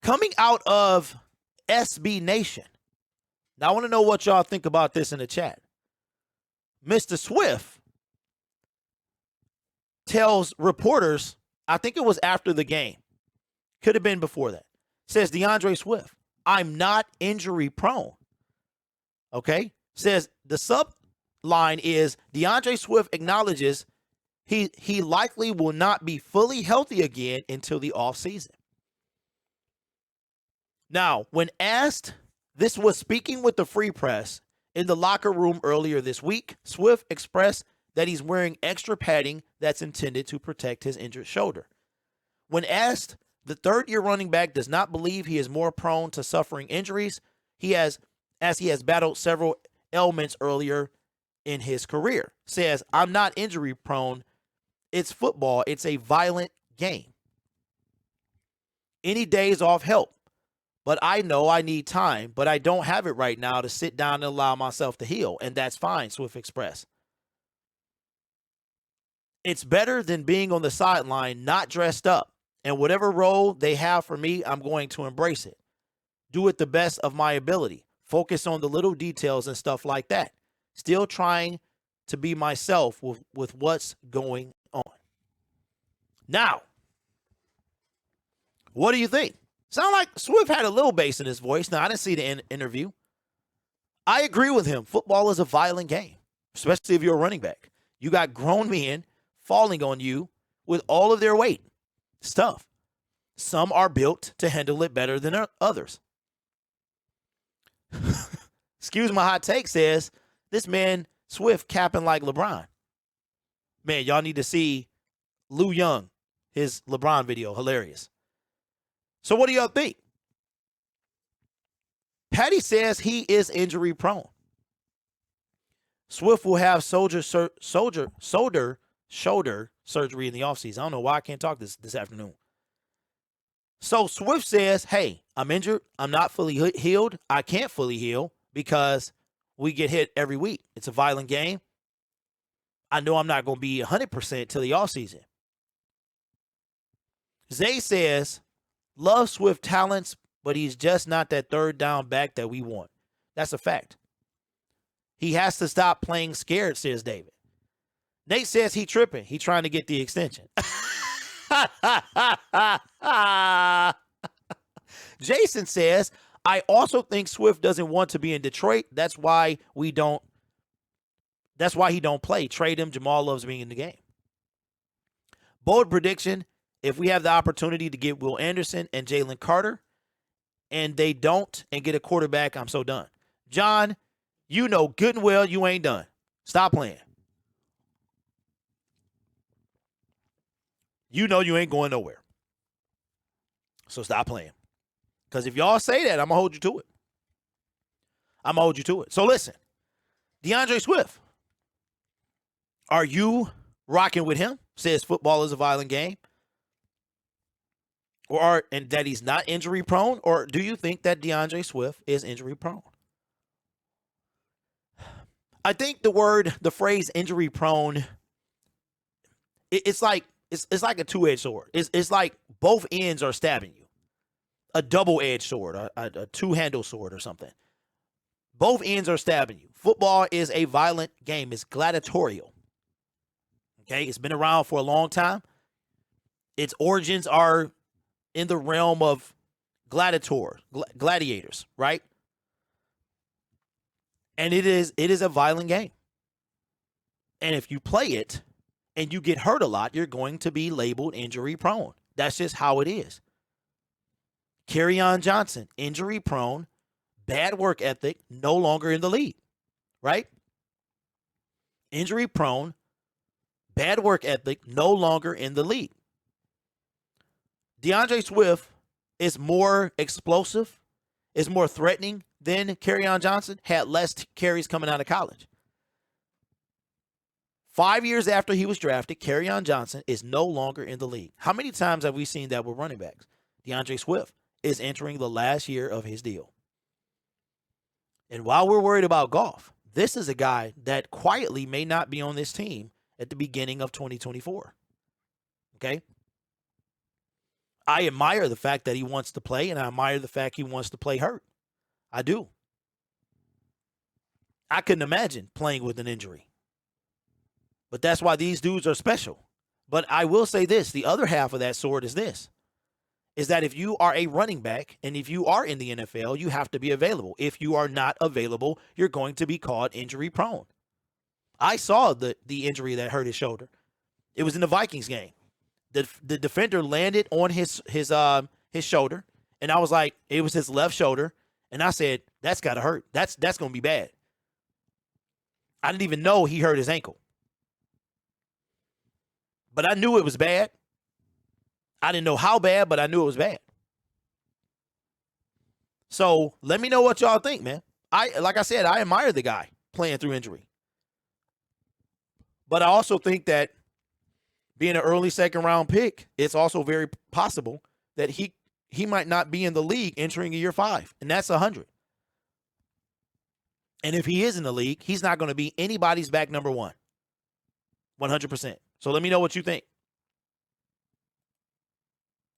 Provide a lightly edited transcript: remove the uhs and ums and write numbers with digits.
Coming out of SB Nation. Now, I want to know what y'all think about this in the chat. Mr. Swift tells reporters, I think it was after the game, could have been before that, says DeAndre Swift, I'm not injury prone. Okay? Says the sub line is DeAndre Swift acknowledges he likely will not be fully healthy again until the offseason. Now, when asked, this was speaking with the Free Press in the locker room earlier this week, Swift expressed that he's wearing extra padding that's intended to protect his injured shoulder. When asked, the third-year running back does not believe he is more prone to suffering injuries. He has battled several ailments earlier in his career. Says, I'm not injury prone. It's football. It's a violent game. Any days off help. But I know I need time, but I don't have it right now to sit down and allow myself to heal. And that's fine, Swift expressed. It's better than being on the sideline, not dressed up. And whatever role they have for me, I'm going to embrace it. Do it the best of my ability. Focus on the little details and stuff like that. Still trying to be myself with what's going on. Now, what do you think? Sound like Swift had a little bass in his voice. Now, I didn't see the interview. I agree with him. Football is a violent game, especially if you're a running back. You got grown men falling on you with all of their weight. It's tough. Some are built to handle it better than others. Excuse my hot take, says this man Swift capping like LeBron. Man, y'all need to see Lou Young, his LeBron video. Hilarious. So what do y'all think? Patty says he is injury prone. Swift will have shoulder surgery in the offseason. I don't know why I can't talk this afternoon. So Swift says, hey, I'm injured. I'm not fully healed. I can't fully heal because we get hit every week. It's a violent game. I know I'm not going to be 100% till the offseason. Zay says, love Swift talents, but he's just not that third down back that we want. That's a fact. He has to stop playing scared, says David. Nate says he tripping. He trying to get the extension. Jason says, I also think Swift doesn't want to be in Detroit. That's why he don't play. Trade him. Jamal loves being in the game. Bold prediction. If we have the opportunity to get Will Anderson and Jalen Carter and they don't and get a quarterback, I'm so done. John, you know good and well you ain't done. Stop playing. You know you ain't going nowhere. So stop playing. Because if y'all say that, I'm going to hold you to it. I'm going to hold you to it. So listen, DeAndre Swift, are you rocking with him? Says football is a violent game. And that he's not injury prone? Or do you think that DeAndre Swift is injury prone? I think the phrase injury prone, it's like a two-edged sword. It's like both ends are stabbing you. A double-edged sword, a two-handle sword or something. Both ends are stabbing you. Football is a violent game. It's gladiatorial. Okay? It's been around for a long time. Its origins are in the realm of gladiators, right? And it is a violent game. And if you play it and you get hurt a lot, you're going to be labeled injury prone. That's just how it is. Kerryon Johnson, injury prone, bad work ethic, no longer in the league, right? Injury prone, bad work ethic, no longer in the league. DeAndre Swift is more explosive, is more threatening than Kerryon Johnson, had less carries coming out of college. 5 years after he was drafted, Kerryon Johnson is no longer in the league. How many times have we seen that with running backs? DeAndre Swift is entering the last year of his deal. And while we're worried about Goff, this is a guy that quietly may not be on this team at the beginning of 2024. Okay? I admire the fact that he wants to play, and I admire the fact he wants to play hurt. I do. I couldn't imagine playing with an injury. But that's why these dudes are special. But I will say this, the other half of that sword is this, is that if you are a running back and if you are in the NFL, you have to be available. If you are not available, you're going to be called injury prone. I saw the injury that hurt his shoulder. It was in the Vikings game. The defender landed on his shoulder, and I was like, it was his left shoulder, and I said, that's got to hurt. That's going to be bad. I didn't even know he hurt his ankle. But I knew it was bad. I didn't know how bad, but I knew it was bad. So let me know what y'all think, man. Like I said, I admire the guy playing through injury. But I also think that being an early second-round pick, it's also very possible that he might not be in the league entering year 5, and that's 100. And if he is in the league, he's not going to be anybody's back number 1, 100%. So let me know what you think.